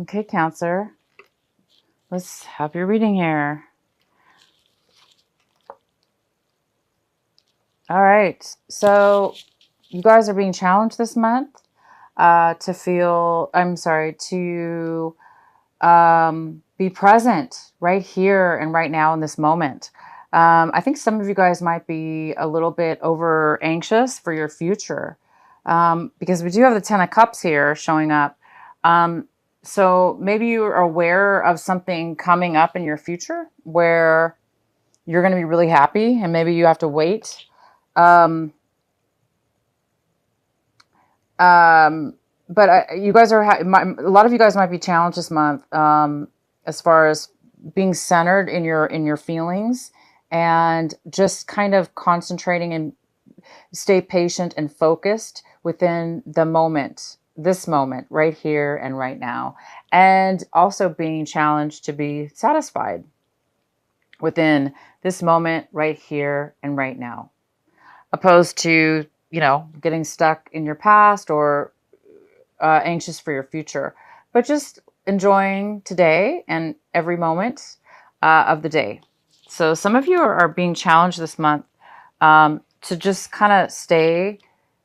Okay, Cancer. Let's have your reading here. All right. So you guys are being challenged this month to be present right here and right now in this moment. I think some of you guys might be a little bit over anxious for your future because we do have the Ten of Cups here showing up. So maybe you are aware of something coming up in your future where you're going to be really happy and maybe you have to wait. Um, but you guys are, a lot of you guys might be challenged this month as far as being centered in your feelings and just kind of concentrating and stay patient and focused within the moment, this moment right here and right now. And also being challenged to be satisfied within this moment right here and right now, opposed to, getting stuck in your past or anxious for your future, but just enjoying today and every moment of the day. So some of you are being challenged this month to just kind of stay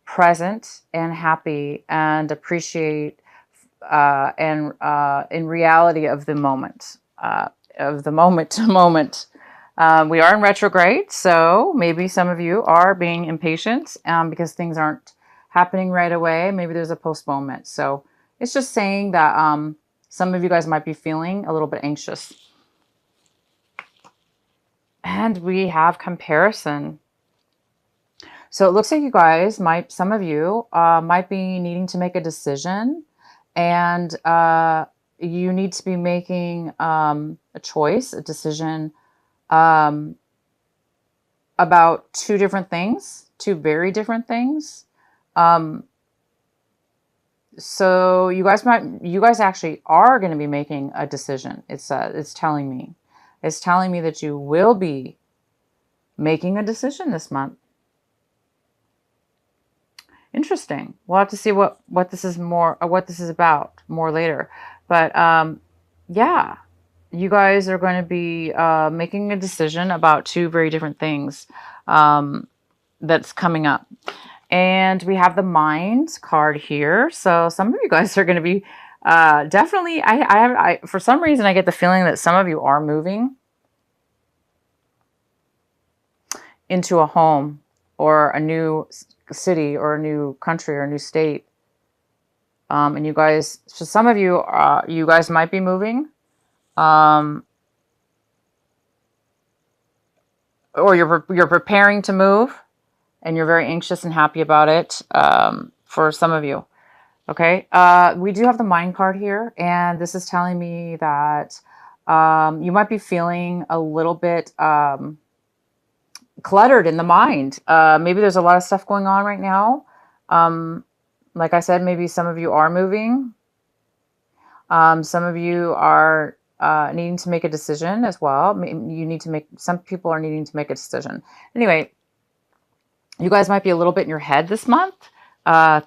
present and happy and appreciate and in reality of the moment, to moment. We are in retrograde, so maybe some of you are being impatient because things aren't happening right away. Maybe there's a postponement. So it's just saying that some of you guys might be feeling a little bit anxious. And we have comparison. So it looks like you guys some of you might be needing to make a decision, and you need to be making a choice, a decision about two very different things. So you guys actually are going to be making a decision. It's telling me that you will be making a decision this month. Interesting. We'll have to see what this is about more later. But yeah, you guys are going to be making a decision about two very different things that's coming up. And we have the Mind card here. So some of you guys are going to be definitely, for some reason, I get the feeling that some of you are moving into a home or a new city or a new country or a new state. And you guys, so some of you, you guys might be moving. Or you're preparing to move and you're very anxious and happy about it for some of you. Okay, we do have the Mind card here, and this is telling me that you might be feeling a little bit cluttered in the mind. Maybe there's a lot of stuff going on right now. Like I said, maybe some of you are moving. Some of you are needing to make a decision as well. Some people are needing to make a decision. Anyway, you guys might be a little bit in your head this month,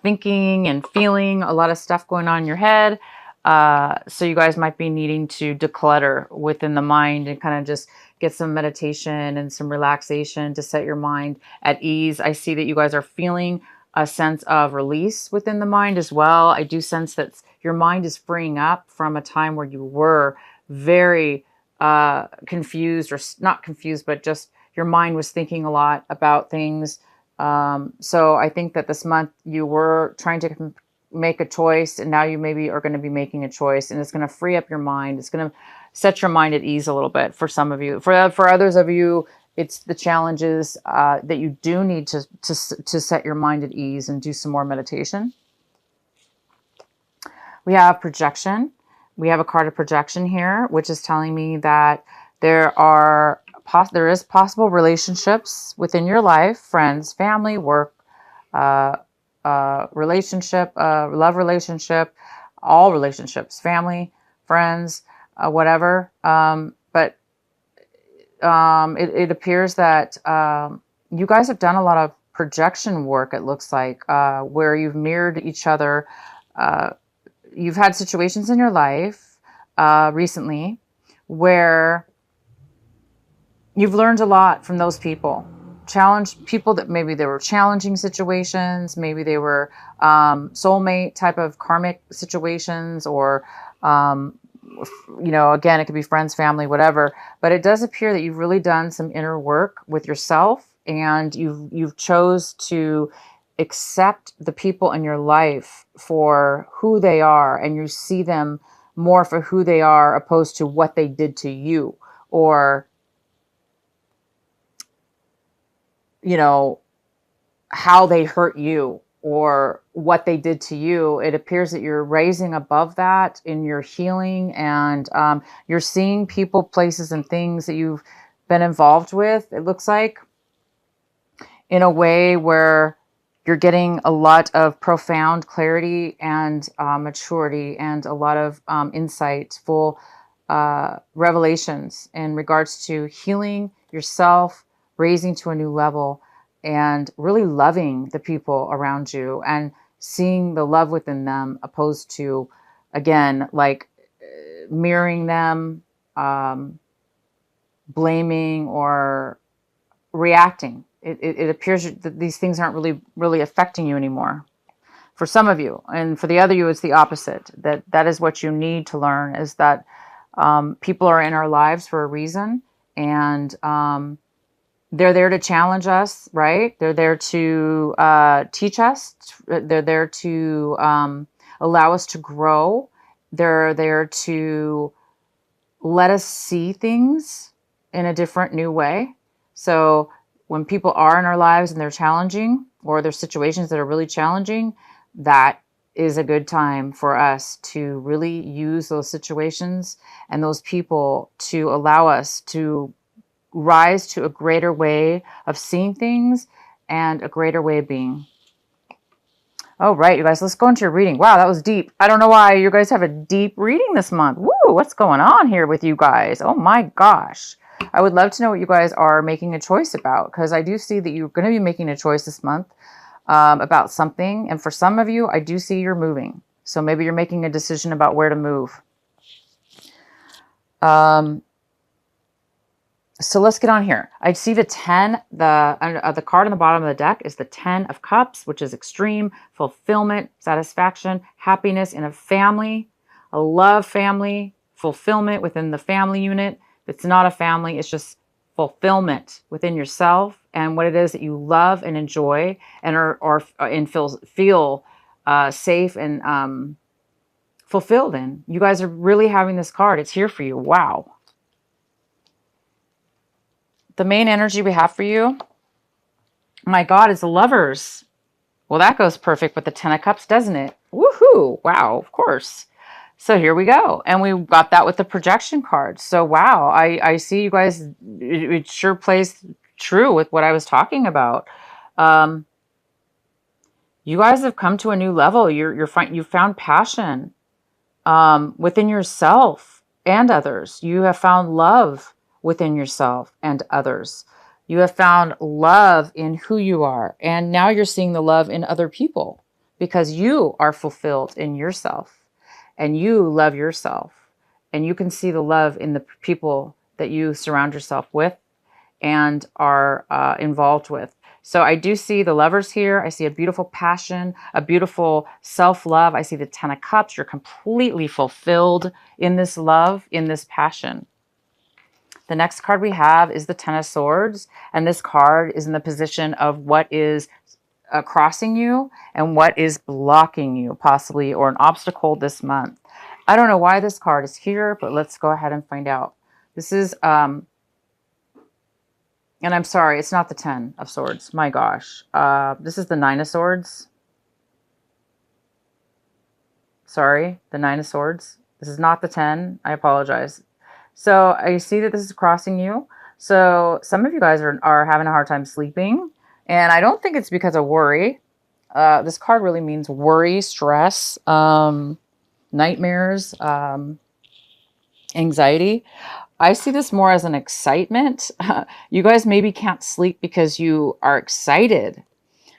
thinking and feeling a lot of stuff going on in your head. So you guys might be needing to declutter within the mind and kind of just get some meditation and some relaxation to set your mind at ease. I see that you guys are feeling a sense of release within the mind as well. I do sense that your mind is freeing up from a time where you were very confused, or not confused, but just your mind was thinking a lot about things. So I think that this month you were trying to make a choice, and now you maybe are going to be making a choice, and it's going to free up your mind. It's going to set your mind at ease a little bit for some of you. For others of you, it's the challenges that you do need to set your mind at ease and do some more meditation. We have projection. We have a card of projection here, which is telling me that there is possible relationships within your life, friends, family, work, relationship, love relationship, all relationships, family, friends, whatever. But it appears that you guys have done a lot of projection work, it looks like, where you've mirrored each other you've had situations in your life recently where you've learned a lot from those people. Challenged people that maybe they were challenging situations, maybe they were soulmate type of karmic situations, or again, it could be friends, family, whatever. But it does appear that you've really done some inner work with yourself, and you've chose to accept the people in your life for who they are, and you see them more for who they are opposed to what they did to you, or how they hurt you or what they did to you. It appears that you're raising above that in your healing, and you're seeing people, places, and things that you've been involved with, it looks like, in a way where you're getting a lot of profound clarity and maturity, and a lot of insightful revelations in regards to healing yourself, raising to a new level, and really loving the people around you and seeing the love within them, opposed to, again, like mirroring them, blaming, or reacting. It appears that these things aren't really affecting you anymore. For some of you, and for the other you, it's the opposite. That is what you need to learn, is that people are in our lives for a reason, and they're there to challenge us, right? They're there to teach us. They're there to allow us to grow. They're there to let us see things in a different, new way. So when people are in our lives and they're challenging, or there's situations that are really challenging, that is a good time for us to really use those situations and those people to allow us to rise to a greater way of seeing things and a greater way of being. All right, you guys, let's go into your reading. Wow, that was deep. I don't know why you guys have a deep reading this month. Woo, what's going on here with you guys? Oh my gosh. I would love to know what you guys are making a choice about, because I do see that you're going to be making a choice this month about something. And for some of you, I do see you're moving. So maybe you're making a decision about where to move. So let's get on here. I see the 10, the card on the bottom of the deck is the 10 of Cups, which is extreme fulfillment, satisfaction, happiness in a family, a love family, fulfillment within the family unit. If it's not a family, it's just fulfillment within yourself and what it is that you love and enjoy, and feel safe and fulfilled in. You guys are really having this card. It's here for you. Wow. The main energy we have for you, my God, is the Lovers. Well, that goes perfect with the 10 of Cups, doesn't it? Woohoo! Wow, of course. So here we go. And we got that with the projection card. So wow, I see you guys, it sure plays true with what I was talking about. You guys have come to a new level. You found passion within yourself and others. You have found love within yourself and others. You have found love in who you are. And now you're seeing the love in other people because you are fulfilled in yourself and you love yourself. And you can see the love in the people that you surround yourself with and are involved with. So I do see the Lovers here. I see a beautiful passion, a beautiful self-love. I see the 10 of Cups. You're completely fulfilled in this love, in this passion. The next card we have is the 10 of Swords. And this card is in the position of what is crossing you and what is blocking you, possibly, or an obstacle this month. I don't know why this card is here, but let's go ahead and find out. This is... and I'm sorry, it's not the 10 of Swords. My gosh. This is the 9 of Swords. Sorry, the 9 of Swords. This is not the 10. I apologize. So I see that this is crossing you. So some of you guys are having a hard time sleeping. And I don't think it's because of worry. This card really means worry, stress, nightmares, anxiety. I see this more as an excitement. You guys maybe can't sleep because you are excited.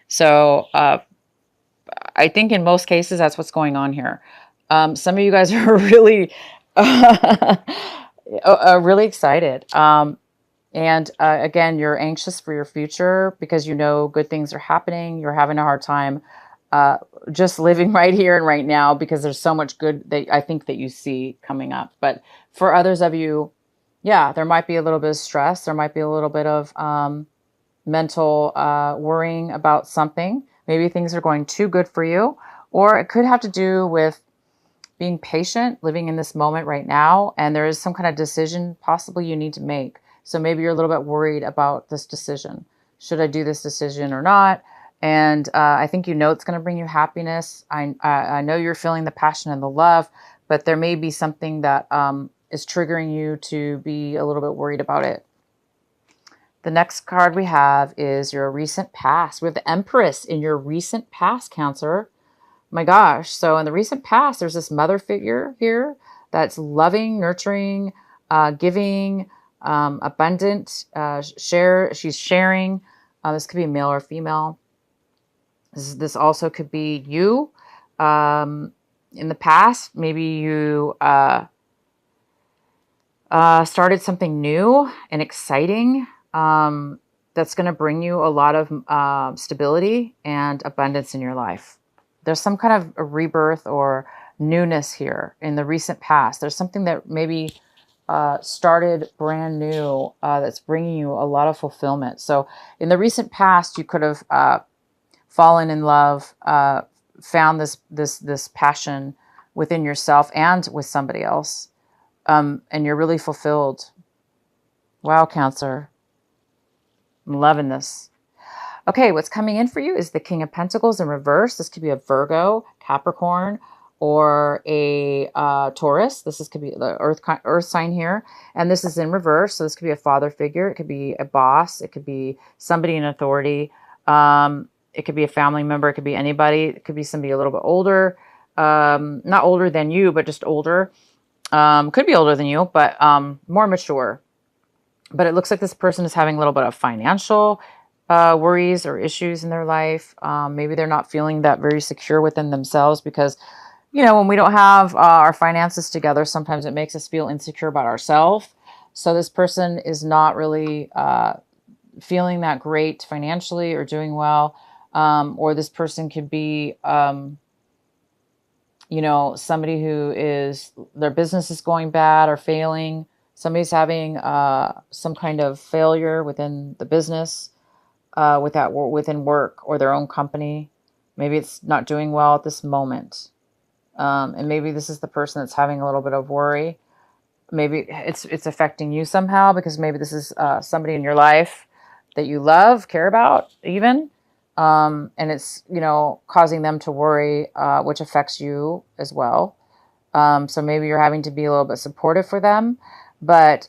So I think in most cases, that's what's going on here. Some of you guys are really, really excited. And again, you're anxious for your future because you know good things are happening. You're having a hard time uh, just living right here and right now because there's so much good that I think that you see coming up. But for others of you, yeah, there might be a little bit of stress. There might be a little bit of mental worrying about something. Maybe things are going too good for you, or it could have to do with being patient, living in this moment right now, and there is some kind of decision possibly you need to make. So maybe you're a little bit worried about this decision. Should I do this decision or not? And I think you know it's going to bring you happiness. I know you're feeling the passion and the love, but there may be something that is triggering you to be a little bit worried about it. The next card we have is your recent past. We have the Empress in your recent past, Cancer. My gosh. So in the recent past, there's this mother figure here that's loving, nurturing, giving, abundant, she's sharing. This could be male or female. This also could be you. In the past, maybe you started something new and exciting that's going to bring you a lot of stability and abundance in your life. There's some kind of a rebirth or newness here in the recent past. There's something that maybe started brand new that's bringing you a lot of fulfillment. So in the recent past, you could have fallen in love, found this passion within yourself and with somebody else, and you're really fulfilled. Wow, Cancer. I'm loving this. Okay, what's coming in for you is the King of Pentacles in reverse. This could be a Virgo, Capricorn, or a Taurus. Could be the earth sign here. And this is in reverse. So this could be a father figure. It could be a boss. It could be somebody in authority. It could be a family member. It could be anybody. It could be somebody a little bit older. Not older than you, but just older. Could be older than you, but more mature. But it looks like this person is having a little bit of financial worries or issues in their life. Maybe they're not feeling that very secure within themselves because, you know, when we don't have our finances together, sometimes it makes us feel insecure about ourselves. So this person is not really feeling that great financially or doing well. Or this person could be, you know, somebody who is, their business is going bad or failing. Somebody's having some kind of failure within the business, within work or their own company. Maybe it's not doing well at this moment. And maybe this is the person that's having a little bit of worry. Maybe it's affecting you somehow because maybe this is somebody in your life that you love, care about even. And it's, you know, causing them to worry, which affects you as well. So maybe you're having to be a little bit supportive for them. But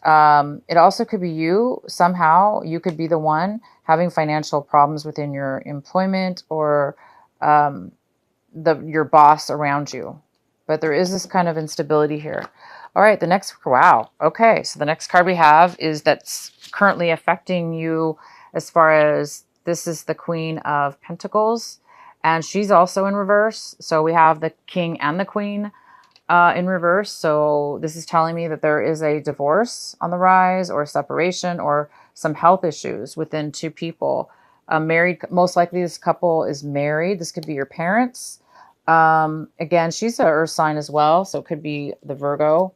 it also could be you. Somehow you could be the one having financial problems within your employment or your boss around you. But there is this kind of instability here. All right, the next, wow. Okay, so the next card we have is that's currently affecting you as far as this is the Queen of Pentacles. And she's also in reverse. So we have the King and the Queen in reverse. So this is telling me that there is a divorce on the rise or separation or some health issues within two people. Married, most likely this couple is married. This could be your parents. Again, she's an earth sign as well. So it could be the Virgo.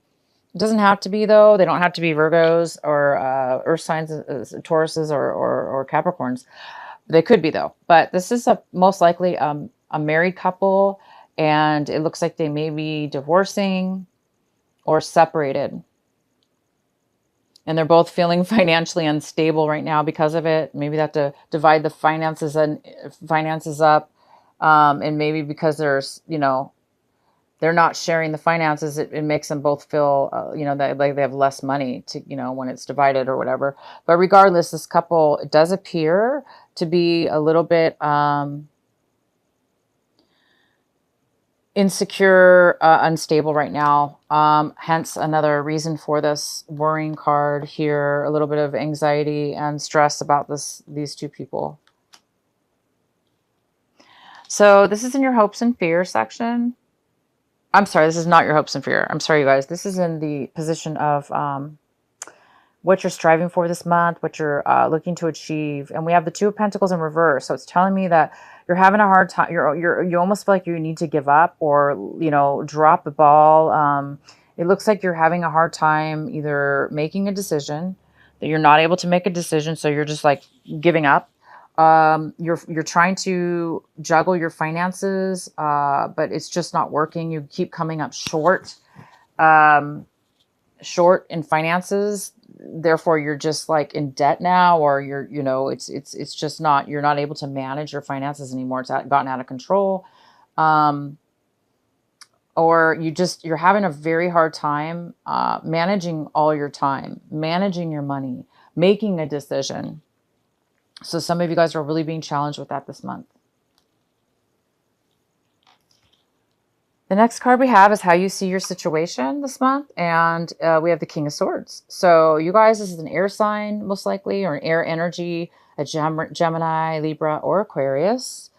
It doesn't have to be though. They don't have to be Virgos or earth signs, Tauruses or Capricorns. They could be though. But this is most likely a married couple. And it looks like they may be divorcing or separated. And they're both feeling financially unstable right now because of it. Maybe they have to divide the finances up. And maybe because there's, you know, they're not sharing the finances, it makes them both feel, you know, that like they have less money to, you know, when it's divided or whatever. But regardless, this couple, it does appear to be a little bit insecure, unstable right now. Hence another reason for this worrying card here, a little bit of anxiety and stress about these two people. So this is in your hopes and fears section. I'm sorry, this is not your hopes and fear. I'm sorry, you guys. This is in the position of what you're striving for this month, what you're looking to achieve. And we have the Two of Pentacles in reverse. So it's telling me that you're having a hard time. You almost feel like you need to give up or, drop the ball. It looks like you're having a hard time either making a decision, that you're not able to make a decision. So you're just like giving up. You're trying to juggle your finances, but it's just not working. You keep coming up short. Short in finances, therefore you're just like in debt now, or it's just not, you're not able to manage your finances anymore. It's gotten out of control. Or you're having a very hard time managing all your time, managing your money, making a decision. So some of you guys are really being challenged with that this month. The next card we have is how you see your situation this month. And we have the King of Swords. So you guys, this is an air sign, most likely, or an air energy, a Gemini, Libra, or Aquarius.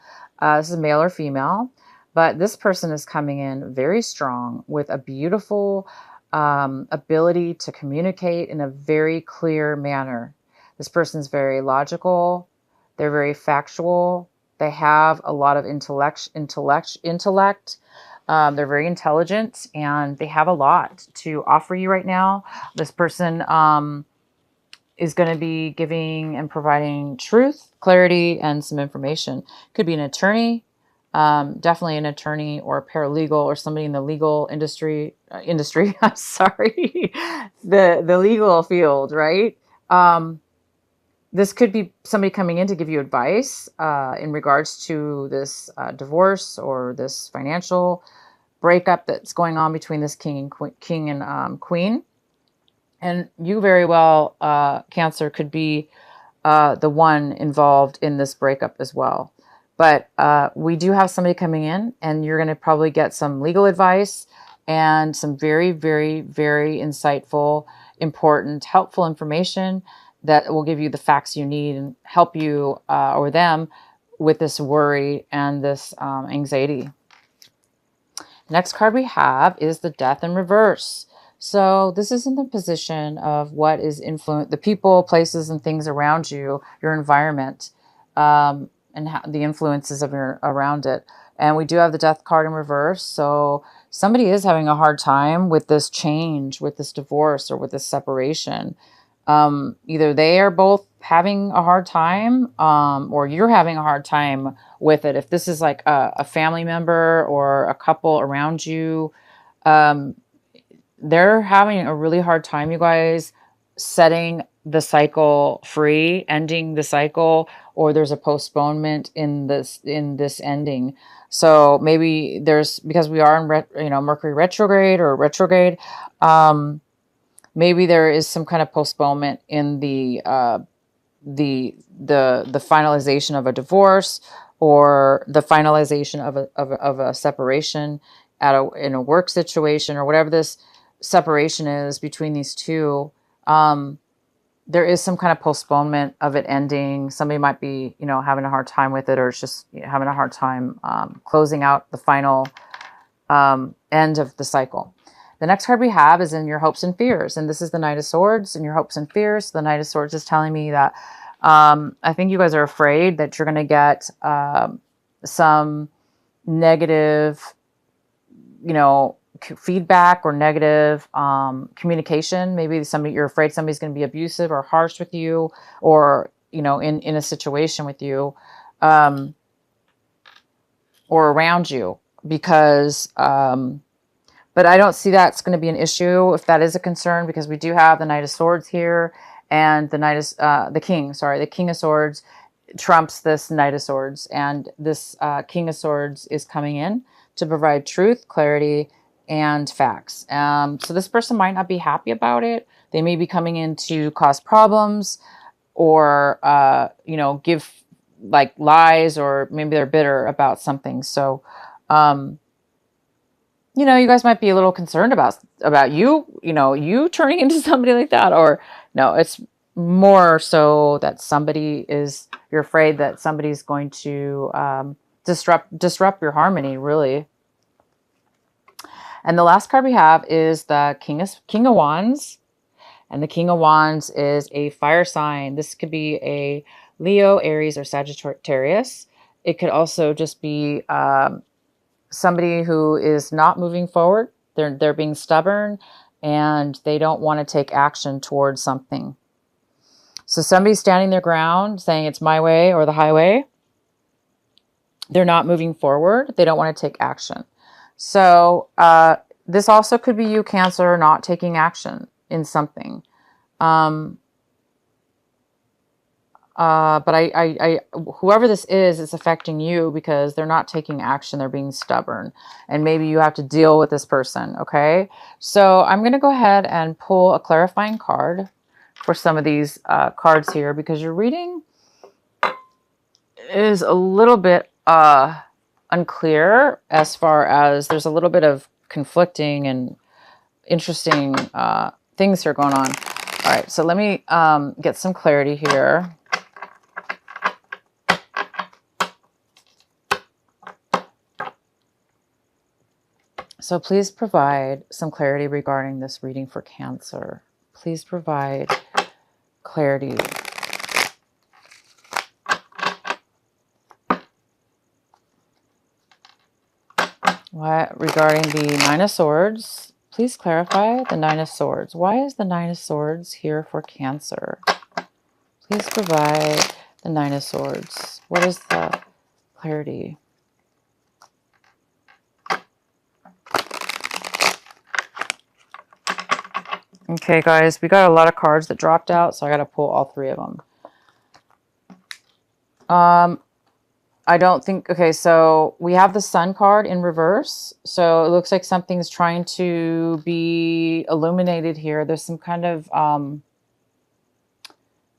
This is male or female. But this person is coming in very strong with a beautiful ability to communicate in a very clear manner. This person's very logical. They're very factual. They have a lot of intellect. They're very intelligent and they have a lot to offer you right now. This person is going to be giving and providing truth, clarity, and some information. Could be an attorney, definitely an attorney or a paralegal or somebody in the legal industry. I'm sorry, the legal field, right? This could be somebody coming in to give you advice in regards to this divorce or this financial breakup that's going on between this king and queen. And you very well, Cancer, could be the one involved in this breakup as well. But we do have somebody coming in, and you're going to probably get some legal advice and some very, very, very insightful, important, helpful information that will give you the facts you need and help you or them with this worry and this anxiety. Next card we have is the Death in reverse. So this is in the position of what is the people, places, and things around you, your environment, and the influences of around it. And we do have the Death card in reverse. So somebody is having a hard time with this change, with this divorce, or with this separation. Either they are both having a hard time, or you're having a hard time with it. If this is like a family member or a couple around you, they're having a really hard time, you guys, setting the cycle free, ending the cycle, or there's a postponement in this ending. So maybe because we are in Mercury retrograde or retrograde, maybe there is some kind of postponement in the finalization of a divorce or the finalization of a separation in a work situation, or whatever this separation is between these two. There is some kind of postponement of it ending. Somebody might be, having a hard time with it, or it's just having a hard time closing out the final end of the cycle. The next card we have is in your hopes and fears. And this is the Knight of Swords and your hopes and fears. The Knight of Swords is telling me that I think you guys are afraid that you're going to get some negative, feedback or negative communication. Maybe you're afraid somebody's going to be abusive or harsh with you, or, in a situation with you or around you, because but I don't see that's going to be an issue if that is a concern, because we do have the Knight of Swords here, and the King of Swords trumps this Knight of Swords, and this King of Swords is coming in to provide truth, clarity, and facts. So this person might not be happy about it. They may be coming in to cause problems, or give like lies, or maybe they're bitter about something. So you guys might be a little concerned about you turning into somebody like that, or no, it's more so that you're afraid that somebody's going to disrupt your harmony, really. And the last card we have is the King of Wands. And the King of Wands is a fire sign. This could be a Leo, Aries, or Sagittarius. It could also just be somebody who is not moving forward. They're being stubborn and they don't want to take action towards something. So somebody's standing their ground saying it's my way or the highway. They're not moving forward. They don't want to take action. So this also could be you, Cancer, not taking action in something. But whoever this is, it's affecting you because they're not taking action. They're being stubborn. And maybe you have to deal with this person, okay? So I'm going to go ahead and pull a clarifying card for some of these cards here because your reading is a little bit unclear as far as there's a little bit of conflicting and interesting things here going on. All right, so let me get some clarity here. So please provide some clarity regarding this reading for Cancer. Please provide clarity. What regarding the Nine of Swords? Please clarify the Nine of Swords. Why is the Nine of Swords here for Cancer? Please provide the Nine of Swords. What is the clarity? Okay, guys, we got a lot of cards that dropped out, so I got to pull all three of them. I don't think... Okay, so we have the Sun card in reverse. So it looks like something's trying to be illuminated here. There's some kind of...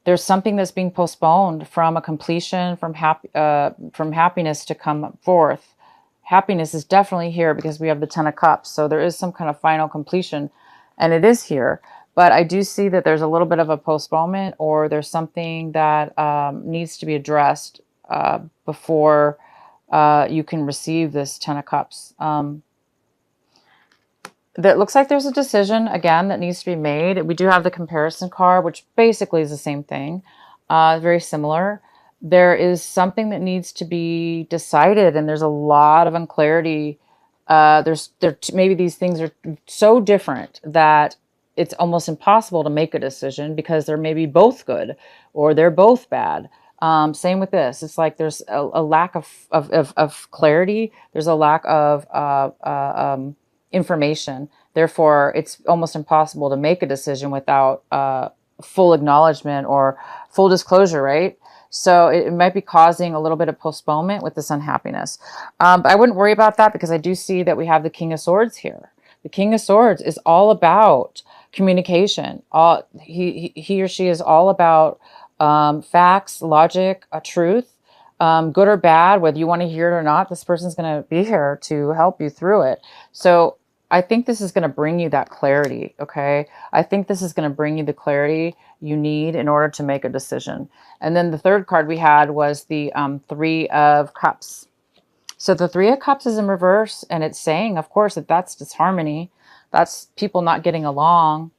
there's something that's being postponed from a completion, from happiness to come forth. Happiness is definitely here because we have the Ten of Cups. So there is some kind of final completion, and it is here. But I do see that there's a little bit of a postponement, or there's something that needs to be addressed before you can receive this Ten of Cups. That looks like there's a decision, again, that needs to be made. We do have the comparison card, which basically is the same thing, very similar. There is something that needs to be decided, and there's a lot of unclarity. Maybe these things are so different that it's almost impossible to make a decision because they're maybe both good or they're both bad. Same with this. It's like there's a lack of clarity. There's a lack of information. Therefore, it's almost impossible to make a decision without full acknowledgement or full disclosure, right? So it might be causing a little bit of postponement with this unhappiness. But I wouldn't worry about that because I do see that we have the King of Swords here. The King of Swords is all about communication. He or she is all about facts, logic, truth, good or bad, whether you want to hear it or not. This person's going to be here to help you through it. So I think this is going to bring you that clarity, okay? I think this is going to bring you the clarity you need in order to make a decision. And then the third card we had was the Three of Cups. So the Three of Cups is in reverse, and it's saying, of course, that that's disharmony. That's people not getting along.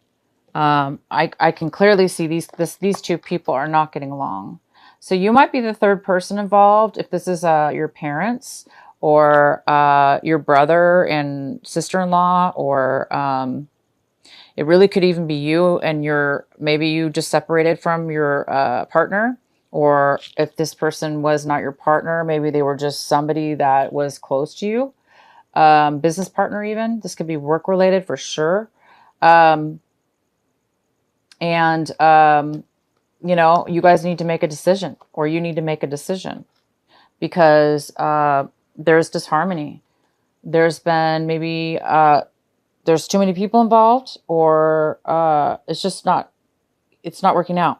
I can clearly see these two people are not getting along. So you might be the third person involved. If this is your parents or your brother and sister-in-law, or it really could even be you and maybe you just separated from your partner. Or if this person was not your partner, maybe they were just somebody that was close to you. Business partner even. This could be work-related for sure. You know, you guys need to make a decision, or you need to make a decision because there's disharmony. There's been maybe there's too many people involved, or it's not working out.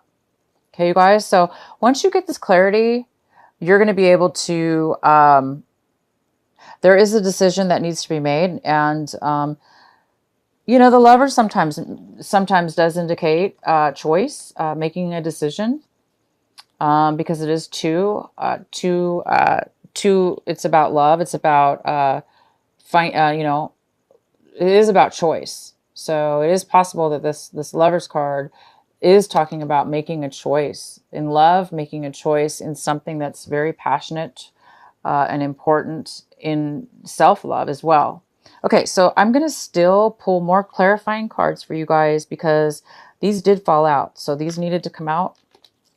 Okay, you guys. So once you get this clarity, you're going to be able to, there is a decision that needs to be made. And, you know, the Lover sometimes does indicate choice, making a decision, because it is two, it's about love. It's about, you know, it is about choice. So it is possible that this Lover's card is talking about making a choice in love, making a choice in something that's very passionate and important in self-love as well. Okay, so I'm going to still pull more clarifying cards for you guys because these did fall out. So these needed to come out.